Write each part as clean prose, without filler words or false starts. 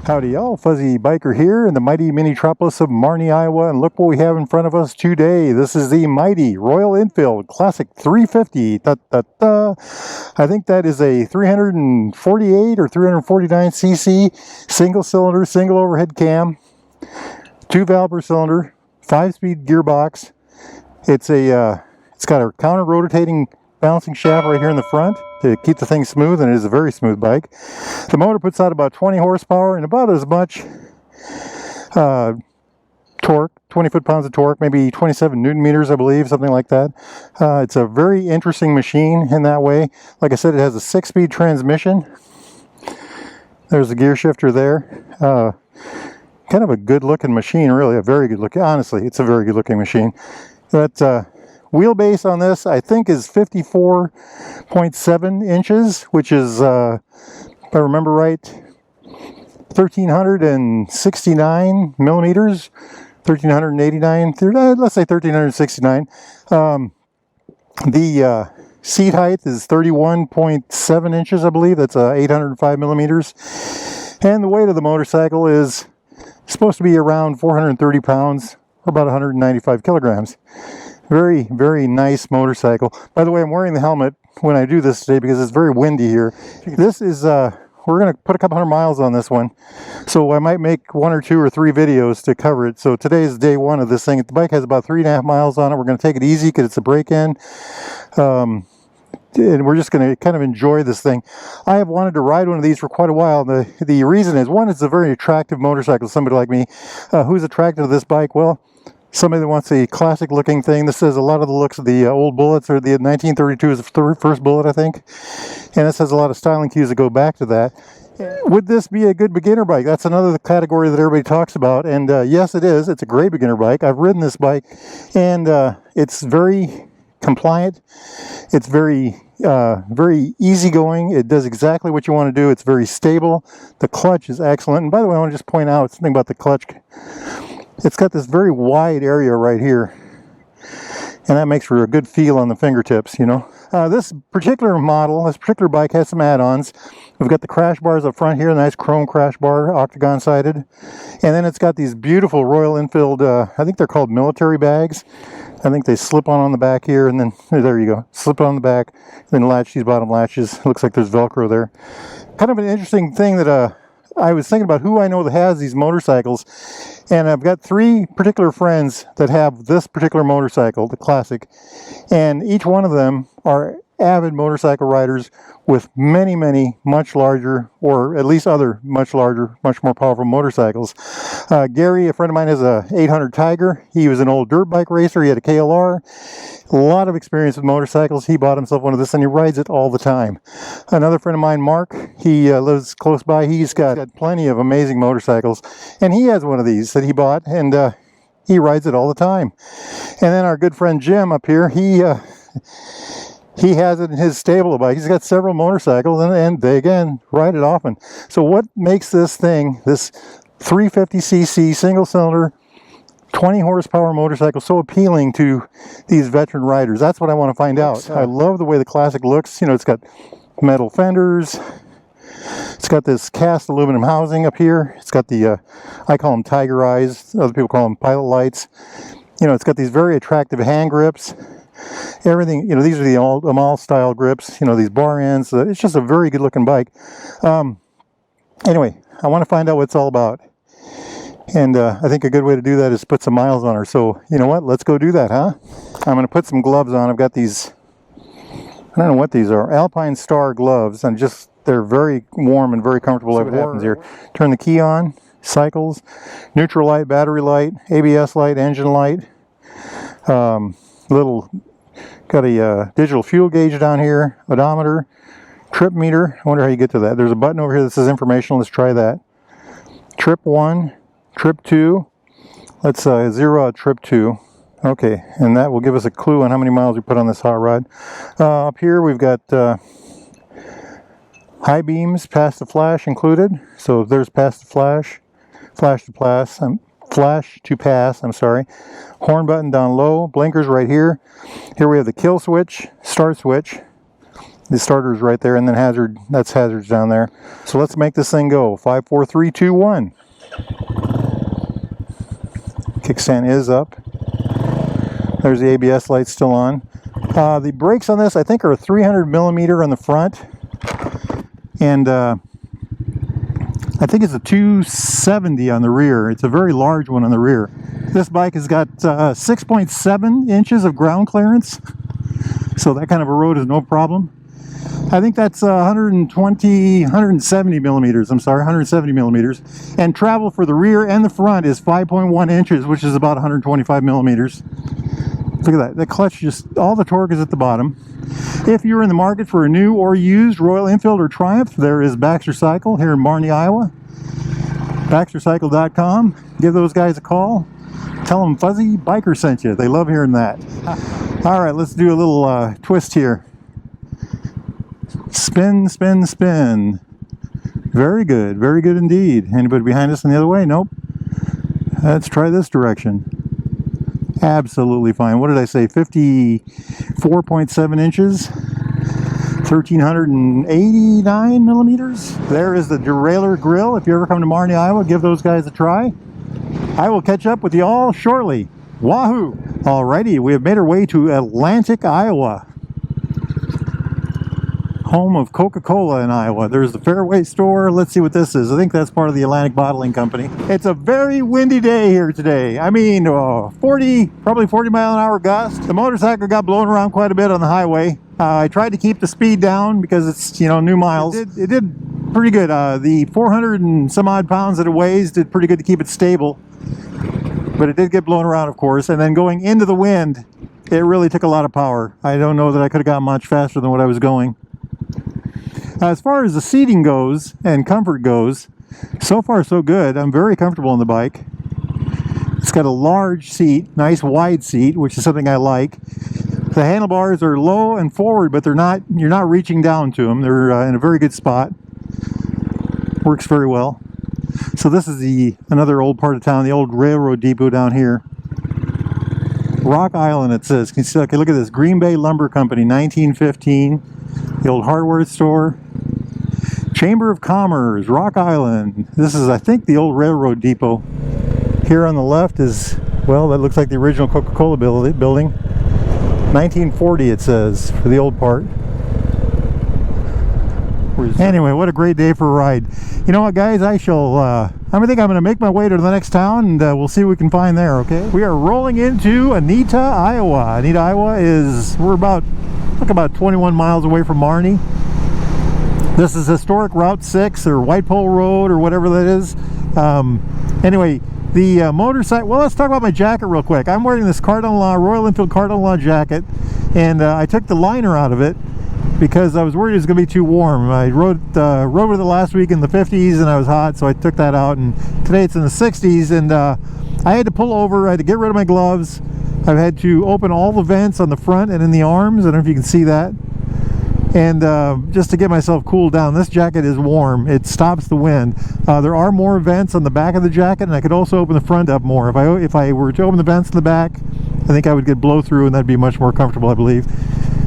Howdy y'all, Fuzzy Biker here in the mighty mini-tropolis of Marne, Iowa, and look what we have in front of us today. This is the mighty Royal Enfield Classic 350. I think that is a 348 or 349cc single-cylinder, single overhead cam, 2-valve per cylinder, 5-speed gearbox. It's got a counter-rotating balancing shaft right here in the front to keep the thing smooth, and it is a very smooth bike. The motor puts out about 20 horsepower and about as much torque, 20 foot-pounds of torque, maybe 27 newton meters, I believe, something like that. It's a very interesting machine in that way. Like I said, it has a 6-speed transmission. There's the gear shifter there. Kind of a good-looking machine, really, a very good-looking, honestly, it's a very good-looking machine. But wheelbase on this, I think, is 54.7 inches, which is, if I remember right, 1,369 millimeters, 1,389, let's say 1,369. The seat height is 31.7 inches, I believe. That's 805 millimeters. And the weight of the motorcycle is supposed to be around 430 pounds, or about 195 kilograms. Very, very nice motorcycle. By the way, I'm wearing the helmet when I do this today because it's very windy here. This is, we're going to put a couple hundred miles on this one. So I might make 1 or 2 or 3 videos to cover it. So today is day 1 of this thing. The bike has about 3.5 miles on it. We're going to take it easy because it's a break-in. And we're just going to kind of enjoy this thing. I have wanted to ride one of these for quite a while. The reason is, one, it's a very attractive motorcycle. Somebody like me, who's attracted to this bike? Well, somebody that wants a classic looking thing. This has a lot of the looks of the old Bullets, or the 1932 is the first Bullet, I think. And this has a lot of styling cues that go back to that. Would this be a good beginner bike? That's another category that everybody talks about. And yes, it is. It's a great beginner bike. I've ridden this bike, and it's very compliant. It's very easygoing. It does exactly what you want to do. It's very stable. The clutch is excellent. And by the way, I want to just point out something about the clutch. It's got this very wide area right here, and that makes for a good feel on the fingertips, you know. This particular model, this particular bike has some add-ons. We've got the crash bars up front here, a nice chrome crash bar, octagon sided. And then it's got these beautiful Royal Enfield, I think they're called military bags. I think they slip on the back here, and then, there you go, slip on the back, then latch these bottom latches. It looks like there's Velcro there. Kind of an interesting thing that I was thinking about who I know that has these motorcycles, and I've got 3 particular friends that have this particular motorcycle, the Classic, and each one of them are avid motorcycle riders with many, many much larger, or at least other much larger, much more powerful motorcycles. Gary, a friend of mine, has a 800 Tiger. He was an old dirt bike racer. He had a KLR. A lot of experience with motorcycles. He bought himself one of this, and he rides it all the time. Another friend of mine, Mark, he lives close by. He's got plenty of amazing motorcycles, and he has one of these that he bought, and he rides it all the time. And then our good friend Jim up here, he has it in his stable of bikes. He's got several motorcycles, and they, again, ride it often. So what makes this thing, this 350cc single-cylinder, 20 horsepower motorcycle, so appealing to these veteran riders? That's what I want to find out. I love the way the Classic looks. You know, it's got metal fenders. It's got this cast aluminum housing up here. It's got the, I call them Tiger Eyes. Other people call them pilot lights. You know, it's got these very attractive hand grips. Everything, you know, these are the Amal style grips, you know, these bar ends. It's just a very good looking bike. Anyway, I want to find out what it's all about. And I think a good way to do that is put some miles on her. So, you know what? Let's go do that, huh? I'm going to put some gloves on. I've got these, I don't know what these are, Alpine Star gloves. And just, they're very warm and very comfortable. So what happens here. Turn the key on, cycles, neutral light, battery light, ABS light, engine light. Got a digital fuel gauge down here, odometer, trip meter. I wonder how you get to that. There's a button over here that says informational. Let's try that. Trip 1, trip 2. Let's zero out trip 2. Okay, and that will give us a clue on how many miles we put on this hot rod. Up here we've got high beams, pass to flash included. So there's pass to flash, flash to pass. I'm sorry. Horn button down low, blinkers right here. Here we have the kill switch, start switch. The starter's right there, and then hazard, that's hazards down there. So let's make this thing go. 5, 4, 3, 2, 1. Kickstand is up. There's the ABS light still on. The brakes on this, I think, are 300 millimeter on the front, and I think it's a 270 on the rear. It's a very large one on the rear. This bike has got 6.7 inches of ground clearance, so that kind of a road is no problem. I think that's 170 millimeters, I'm sorry, 170 millimeters. And travel for the rear and the front is 5.1 inches, which is about 125 millimeters. Look at that. The clutch, just all the torque is at the bottom. If you're in the market for a new or used Royal Enfield or Triumph, there is Baxter Cycle here in Marnie, Iowa. BaxterCycle.com. Give those guys a call. Tell them Fuzzy Biker sent you. They love hearing that. All right, let's do a little twist here. Spin, spin, spin. Very good indeed. Anybody behind us in the other way? Nope. Let's try this direction. Absolutely fine. What did I say? 54.7 inches. 1,389 millimeters. There is the Derailleur Grill. If you ever come to Marnie, Iowa, give those guys a try. I will catch up with you all shortly. Wahoo! Alrighty, we have made our way to Atlantic, Iowa. Home of Coca-Cola in Iowa. There's the Fairway store. Let's see what this is. I think that's part of the Atlantic Bottling Company. It's a very windy day here today. I mean, probably 40 mile an hour gust. The motorcycle got blown around quite a bit on the highway. I tried to keep the speed down because it's, you know, new miles. It did pretty good. The 400 and some odd pounds that it weighs did pretty good to keep it stable. But it did get blown around, of course. And then going into the wind, it really took a lot of power. I don't know that I could have gotten much faster than what I was going. As far as the seating goes and comfort goes, so far so good. I'm very comfortable on the bike. It's got a large seat, nice wide seat, which is something I like. The handlebars are low and forward, but you're not reaching down to them. They're in a very good spot. Works very well. So this is another old part of town, the old railroad depot down here. Rock Island, it says. Can you see? Okay, look at this. Green Bay Lumber Company, 1915. The old hardware store. Chamber of Commerce, Rock Island. This is, I think, the old railroad depot. Here on the left is, well, that looks like the original Coca-Cola building. 1940, it says, for the old part. Anyway, what a great day for a ride. You know what, guys? I think I'm going to make my way to the next town, and we'll see what we can find there, okay? We are rolling into Anita, Iowa. Anita, Iowa we're about 21 miles away from Marnie. This is historic Route 6 or White Pole Road or whatever that is. Anyway, the motorcycle, well, let's talk about my jacket real quick. I'm wearing this Royal Enfield Cardinal jacket, and I took the liner out of it because I was worried it was going to be too warm. I rode with it last week in the 50s and I was hot, so I took that out, and today it's in the 60s, and I had to pull over. I had to get rid of my gloves. I've had to open all the vents on the front and in the arms. I don't know if you can see that. And just to get myself cooled down. This jacket is warm. It stops the wind. There are more vents on the back of the jacket, and I could also open the front up more. If I were to open the vents in the back, I think I would get blow through, and that'd be much more comfortable, I believe.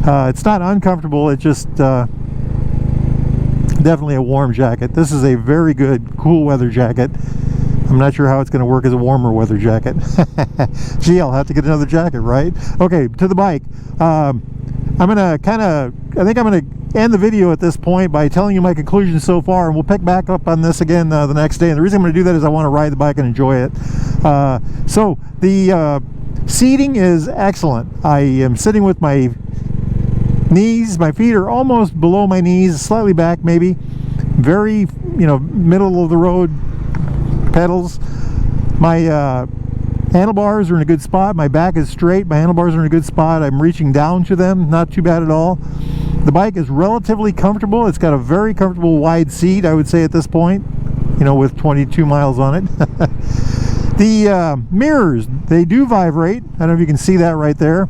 It's not uncomfortable. It's just definitely a warm jacket. This is a very good cool weather jacket. I'm not sure how it's going to work as a warmer weather jacket. Gee, I'll have to get another jacket, right? Okay, to the bike. I'm going to I think I'm going to end the video at this point by telling you my conclusions so far, and we'll pick back up on this again the next day. And the reason I'm going to do that is I want to ride the bike and enjoy it. So the seating is excellent. I am sitting with my my feet are almost below my knees, slightly back maybe. Very, middle of the road pedals. My handlebars are in a good spot. My back is straight. My handlebars are in a good spot. I'm reaching down to them. Not too bad at all. The bike is relatively comfortable. It's got a very comfortable wide seat, I would say, at this point, with 22 miles on it. The mirrors, they do vibrate. I don't know if you can see that right there.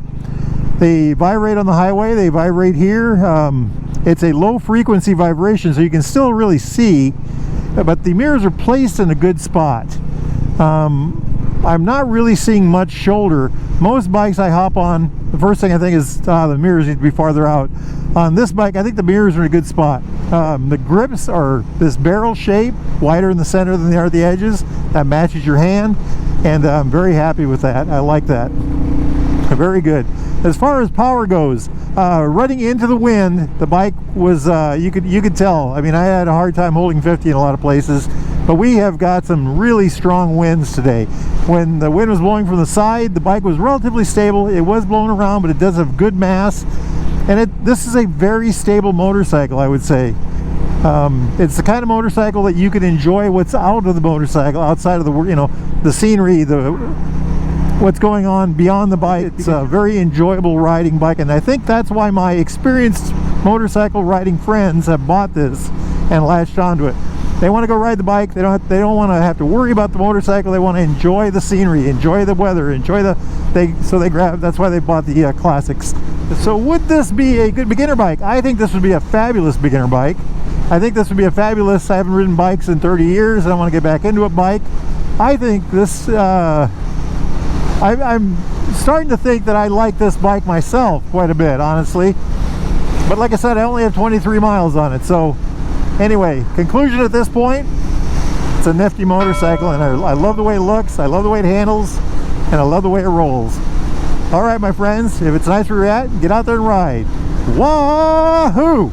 They vibrate on the highway. They vibrate here. It's a low frequency vibration, so you can still really see, but the mirrors are placed in a good spot. I'm not really seeing much shoulder. Most bikes I hop on, the first thing I think is the mirrors need to be farther out. On this bike, I think the mirrors are in a good spot. The grips are this barrel shape, wider in the center than they are at the edges. That matches your hand, and I'm very happy with that. I like that. Very good. As far as power goes, running into the wind, the bike was you could tell. I mean, I had a hard time holding 50 in a lot of places, but we have got some really strong winds today. When the wind was blowing from the side, the bike was relatively stable. It was blowing around, but it does have good mass, and this is a very stable motorcycle, I would say. It's the kind of motorcycle that you can enjoy what's out of the motorcycle, outside of the, you know, the scenery, what's going on beyond the bike. It's a very enjoyable riding bike, and I think that's why my experienced motorcycle riding friends have bought this and latched onto it. They want to go ride the bike. They don't want to have to worry about the motorcycle. They want to enjoy the scenery, enjoy the weather, enjoy so they grab. That's why they bought the classics. So would this be a good beginner bike? I think this would be a fabulous beginner bike. I think this would be a fabulous, I haven't ridden bikes in 30 years. I want to get back into a bike. I think this, I'm starting to think that I like this bike myself quite a bit, honestly. But like I said, I only have 23 miles on it. So anyway, conclusion at this point, it's a nifty motorcycle, and I love the way it looks, I love the way it handles, and I love the way it rolls. All right, my friends, if it's nice where you're at, get out there and ride. Wahoo!